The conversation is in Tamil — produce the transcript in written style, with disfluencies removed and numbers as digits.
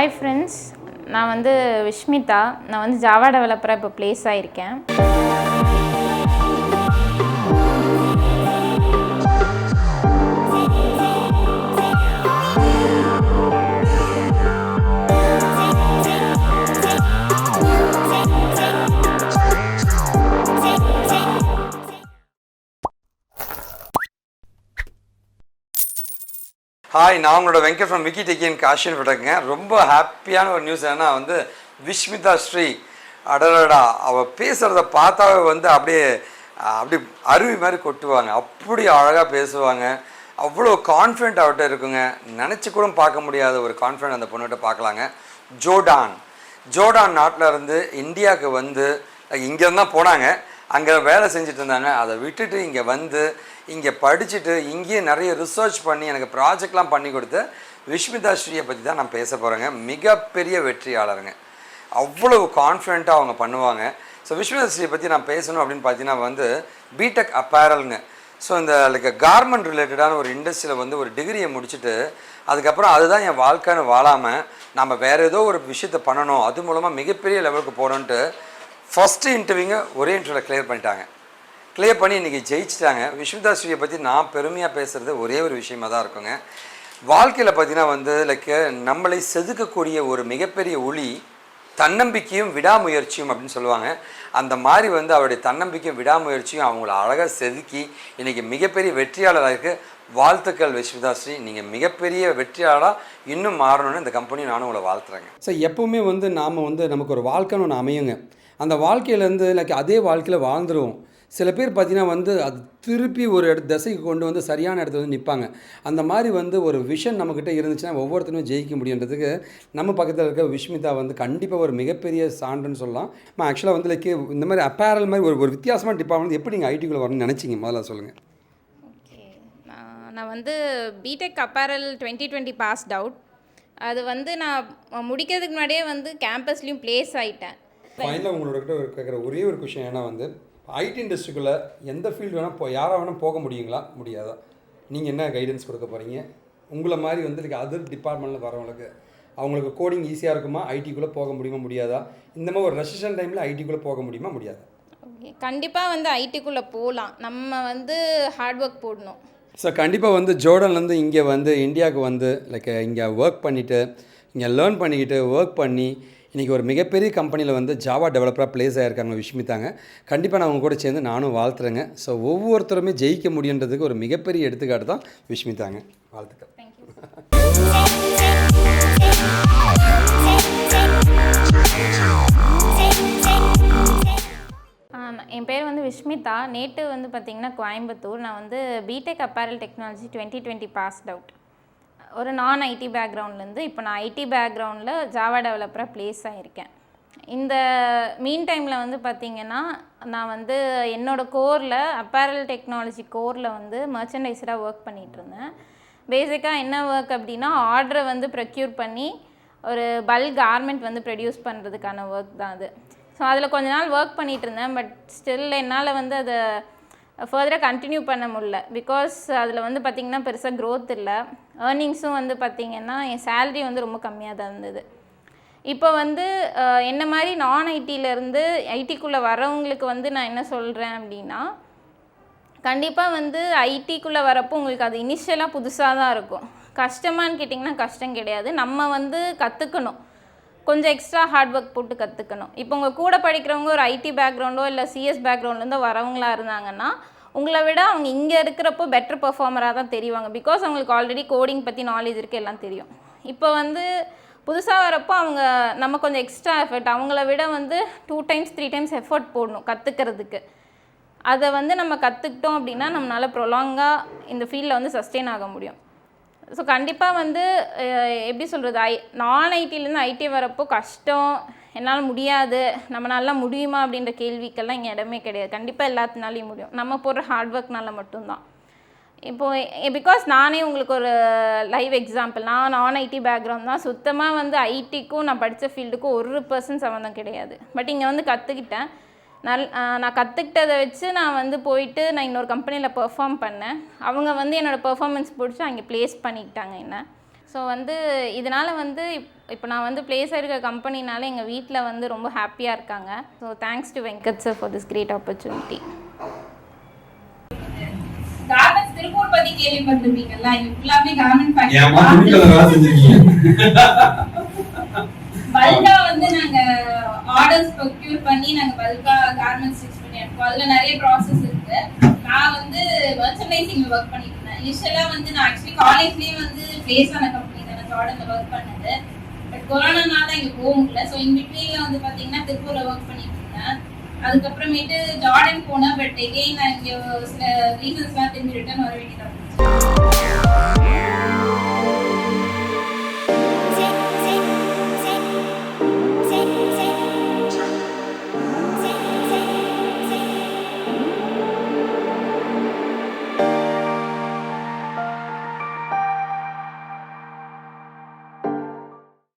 Hi friends, நான் வந்து விஷ்மிதா. நான் வந்து ஜாவா டெவலப்பரா இப்போ ப்ளேஸ் ஆயிருக்கேன். ஹாய், நான் உங்களோட வெங்கட் ஃப்ரம் விக்கிடெக் Kaashiv Infotech. ரொம்ப ஹாப்பியான ஒரு நியூஸ் என்னன்னா வந்து விஷ்மிதா ஸ்ரீ அடடா அவள் பேசுகிறத பார்த்தாவே வந்து அப்படியே அருவி மாதிரி கொட்டுவாங்க. அப்படி அழகாக பேசுவாங்க. அவ்வளோ கான்ஃபிடென்ட் அவர்கிட்ட இருக்குங்க. நினச்சி கூட பார்க்க முடியாத ஒரு கான்ஃபிடென்ட் அந்த பொண்ணுகிட்ட பார்க்கலாங்க. ஜோர்டான் நாட்டில் இருந்து இந்தியாவுக்கு வந்து இங்கேருந்து தான் போனாங்க. அங்கே வேலை செஞ்சுட்டு இருந்தாங்க. அதை விட்டுட்டு இங்கே வந்து இங்கே படிச்சுட்டு இங்கேயே நிறைய ரிசர்ச் பண்ணி எனக்கு ப்ராஜெக்ட்லாம் பண்ணி கொடுத்து விஷ்மிதா ஸ்ரீயை பற்றி தான் நான் பேச போகிறேங்க. மிகப்பெரிய வெற்றியாளருங்க. அவ்வளவு கான்ஃபிடென்ட்டாக அவங்க பண்ணுவாங்க. ஸோ விஷ்மிதா ஸ்ரீயை பற்றி நான் பேசணும் அப்படின்னு பார்த்தீங்கன்னா வந்து பிடெக் அப்பேரல்ங்க. ஸோ இந்த லைக் கார்மெண்ட் ரிலேட்டடான ஒரு இண்டஸ்ட்ரியில் வந்து ஒரு டிகிரியை முடிச்சுட்டு அதுக்கப்புறம் அதுதான் என் வாழ்க்கைன்னு வாழாமல் நம்ம வேறு ஏதோ ஒரு விஷயத்தை பண்ணணும், அது மூலமாக மிகப்பெரிய லெவலுக்கு போகணுன்ட்டு ஃபஸ்ட்டு இன்டர்வியூங்க ஒரே இன்டர்வியூவில் கிளியர் பண்ணி இன்றைக்கி ஜெயிச்சிட்டாங்க. விஷ்மிதா ஸ்ரீயை பற்றி நான் பெருமையாக பேசுகிறது ஒரே ஒரு விஷயமாக தான் இருக்குங்க. வாழ்க்கையில் பார்த்திங்கன்னா வந்து லைக் நம்மளை செதுக்கக்கூடிய ஒரு மிகப்பெரிய ஒளி தன்னம்பிக்கையும் விடாமுயற்சியும் அப்படின்னு சொல்லுவாங்க. அந்த மாதிரி வந்து அவருடைய தன்னம்பிக்கையும் விடாமுயற்சியும் அவங்கள அழகாக செதுக்கி இன்றைக்கி மிகப்பெரிய வெற்றியாளராக வாழ்த்துக்கள் விஷ்மிதா ஸ்ரீ. நீங்கள் மிகப்பெரிய வெற்றியாளராக இன்னும் மாறணும்னு இந்த கம்பெனி நானும் உங்களை வாழ்த்துறேங்க. ஸோ எப்போவுமே வந்து நாம் வந்து நமக்கு ஒரு வாழ்க்கைன்னு ஒன்று அமையுங்க. அந்த வாழ்க்கையிலேருந்து லைக் அதே வாழ்க்கையில் வாழ்ந்துருவோம். சில பேர் பார்த்திங்கன்னா வந்து அது திருப்பி ஒரு திசைக்கு கொண்டு வந்து சரியான இடத்துல வந்து நிற்பாங்க. அந்த மாதிரி வந்து ஒரு விஷன் நம்மக்கிட்ட இருந்துச்சுன்னா ஒவ்வொருத்தருமே ஜெயிக்க முடியுன்றதுக்கு நம்ம பக்கத்தில் இருக்க விஷ்மிதா வந்து கண்டிப்பாக ஒரு மிகப்பெரிய சான்றுன்னு சொல்லலாம். ஆக்சுவலாக வந்து லைக் இந்த மாதிரி அப்பேரல் மாதிரி ஒரு வித்தியாசமான டிபார்ட்மெண்ட் எப்படி நீங்கள் ஐடிக்குள்ளே வரணும்னு நினச்சிங்க முதல்ல சொல்லுங்கள். ஓகே, நான் வந்து பிடெக் அப்பேரல் 2020 பாஸ்ட் அவுட். அது வந்து நான் முடிக்கிறதுக்கு முன்னாடியே வந்து கேம்பஸ்லேயும் ப்ளேஸ் ஆகிட்டேன். ஃபைனலாக உங்களோட கேட்குற ஒரே ஒரு விஷயம் ஏன்னா வந்து ஐடி இண்டஸ்ட்ரிக்குள்ளே எந்த ஃபீல்டு வேணால் யாராக வேணால் போக முடியுங்களா, முடியாதா? நீங்கள் என்ன கைடன்ஸ் கொடுக்க போகிறீங்க? உங்களை மாதிரி வந்து அதர் டிபார்ட்மெண்ட்டில் வரவங்களுக்கு அவங்களுக்கு கோடிங் ஈஸியாக இருக்குமா? ஐடிக்குள்ளே போக முடியுமா, முடியாதா? இந்த மாதிரி ஒரு ரெசிஷன் டைமில் ஐடிக்குள்ளே போக முடியுமா, முடியாதா? ஓகே, கண்டிப்பாக வந்து ஐடிக்குள்ளே போகலாம். நம்ம வந்து ஹார்ட் ஒர்க் போடணும். ஸோ கண்டிப்பாக வந்து ஜோர்டன்லேருந்து இங்கே வந்து இந்தியாவுக்கு வந்து லைக் இங்கே ஒர்க் பண்ணிவிட்டு இங்கே லேர்ன் பண்ணிக்கிட்டு ஒர்க் பண்ணி இன்றைக்கி ஒரு மிகப்பெரிய கம்பெனியில் வந்து ஜாவா டெவலப்பராக ப்ளேஸ் ஆகிருக்காங்க விஷ்மிதாங்க. கண்டிப்பாக நான் அவங்க கூட சேர்ந்து நானும் வாழ்த்துறேங்க. ஸோ ஒவ்வொருத்தருமே ஜெயிக்க முடியுன்றதுக்கு ஒரு மிகப்பெரிய எடுத்துக்காட்டு தான் விஷ்மிதாங்க. வாழ்த்துக்கள். என் பேர் வந்து விஷ்மிதா. நேட்டிவ் வந்து பார்த்திங்கன்னா கோயம்புத்தூர். நான் வந்து BTech apparel technology 2020 passed out. ஒரு நான் ஐடி பேக்ரவுண்ட்லேருந்து இப்போ நான் ஐடி பேக்ரவுண்டில் ஜாவா டெவலப்பராக ப்ளேஸ் ஆகியிருக்கேன். இந்த மீன் டைமில் வந்து பார்த்திங்கன்னா நான் வந்து என்னோடய கோரில் அப்பேரல் டெக்னாலஜி கோரில் வந்து மர்ச்சன்டைஸராக ஒர்க் பண்ணிகிட்ருந்தேன். பேசிக்காக என்ன ஒர்க் அப்படின்னா ஆர்டரை வந்து ப்ரொக்யூர் பண்ணி ஒரு பல்க் கார்மெண்ட் வந்து ப்ரொடியூஸ் பண்ணுறதுக்கான ஒர்க் தான் அது. ஸோ அதில் கொஞ்ச நாள் ஒர்க் பண்ணிகிட்டு இருந்தேன். பட் ஸ்டில் என்னால் வந்து அதை ஃபர்தராக கண்டினியூ பண்ண முடியல. பிகாஸ் அதில் வந்து பார்த்திங்கன்னா பெருசாக க்ரோத் இல்லை. ஏர்னிங்ஸும் வந்து பார்த்திங்கன்னா என் சேலரி வந்து ரொம்ப கம்மியாக தான் இருந்தது. இப்போ வந்து என்ன மாதிரி நான் ஐடியிலேருந்து ஐடிக்குள்ளே வரவங்களுக்கு வந்து நான் என்ன சொல்கிறேன் அப்படின்னா, கண்டிப்பாக வந்து ஐடிக்குள்ளே வரப்போ உங்களுக்கு அது இனிஷியலாக புதுசாக தான் இருக்கும். கஷ்டமானு கேட்டிங்கன்னா கஷ்டம் கிடையாது. நம்ம வந்து கற்றுக்கணும், கொஞ்சம் எக்ஸ்ட்ரா ஹார்ட் ஒர்க் போட்டு கற்றுக்கணும். இப்போ உங்கள் கூட படிக்கிறவங்க ஒரு ஐடி பேக்ரவுண்டோ இல்லை சிஎஸ் பேக்ரவுண்ட்லேருந்தோ வரவங்களாக இருந்தாங்கன்னா உங்களை விட அவங்க இங்கே இருக்கிறப்போ பெட்டர் பெர்ஃபார்மராக தான் தெரிவாங்க. பிகாஸ் அவங்களுக்கு ஆல்ரெடி கோடிங் பற்றி நாலேஜ் இருக்குது, எல்லாம் தெரியும். இப்போ வந்து புதுசாக வரப்போ நம்ம கொஞ்சம் எக்ஸ்ட்ரா எஃபர்ட், அவங்கள விட வந்து 2 times 3 times எஃபர்ட் போடணும் கற்றுக்கிறதுக்கு. அதை வந்து நம்ம கற்றுக்கிட்டோம் அப்படின்னா நம்மளால் ப்ரொலாங்காக இந்த ஃபீல்டில் வந்து சஸ்டெயின் ஆக முடியும். ஸோ கண்டிப்பாக வந்து எப்படி சொல்கிறது, நான் ஐடியிலேருந்து ஐடி வரப்போ கஷ்டம், என்னால் முடியாது, நம்மளால முடியுமா அப்படின்ற கேள்விக்கெல்லாம் இங்கே இடமே கிடையாது. கண்டிப்பாக எல்லாத்தினாலையும் முடியும், நம்ம போடுற ஹார்ட் ஒர்க்னால மட்டும்தான். இப்போது பிகாஸ் நானே உங்களுக்கு ஒரு லைவ் எக்ஸாம்பிள். நான் ஐடி பேக்ரவுண்ட் தான். சுத்தமாக வந்து ஐடிக்கும் நான் படித்த ஃபீல்டுக்கும் 1% சம்மந்தம் கிடையாது. பட் இங்கே வந்து கற்றுக்கிட்டேன். நான் கற்றுக்கிட்டதை வச்சு நான் வந்து போயிட்டு நான் இன்னொரு கம்பெனியில் பெர்ஃபார்ம் பண்ணேன். அவங்க வந்து என்னோடய பெர்ஃபார்மன்ஸ் பிடிச்சி அங்கே ப்ளேஸ் பண்ணிக்கிட்டாங்க என்ன. ஸோ வந்து இதனால் வந்து இப்போ நான் வந்து பிளேஸ் ஆயிருக்க கம்பெனினால எங்கள் வீட்டில் வந்து ரொம்ப ஹாப்பியாக இருக்காங்க. So thanks to Venkat sir for this great opportunity. Garments Tiruppur பத்தி கேள்விப்பட்டிருப்பீங்கல்ல, இங்க ஃபுல்லாவே கார்மெண்ட் பல்கா வந்து நாங்க ஆர்டர்ஸ் ப்ரொக்யூர் பண்ணி நாங்க பல்கா கார்மெண்ட்ஸ் ஸ்டிச் பண்ணி அனுப்புவோம். அதுல நிறைய ப்ராசஸ் இருக்கு. நான் வந்து மர்ச்சன்டைசிங்ல ஒர்க் பண்ணிட்டு இருந்தேன். இனிஷியலா வந்து நான் ஆக்சுவலி காலேஜ்லயே வந்து பிளேஸ் ஆன கம்பெனி தான் ஜார்டன்ல ஒர்க் பண்ணது. பட் கொரோனானால இங்க போக முடியல. ஸோ இன் பிட்வீன்ல வந்து பாத்தீங்கன்னா திருப்பூர்ல ஒர்க் பண்ணிட்டு இருந்தேன். அதுக்கப்புறமேட்டு ஜார்டன் போனேன். பட் எகெயின் நான் இங்க சில ரீசன்ஸ்லாம் திரும்பி ரிட்டர்ன் வர வேண்டியதாக இருந்துச்சு.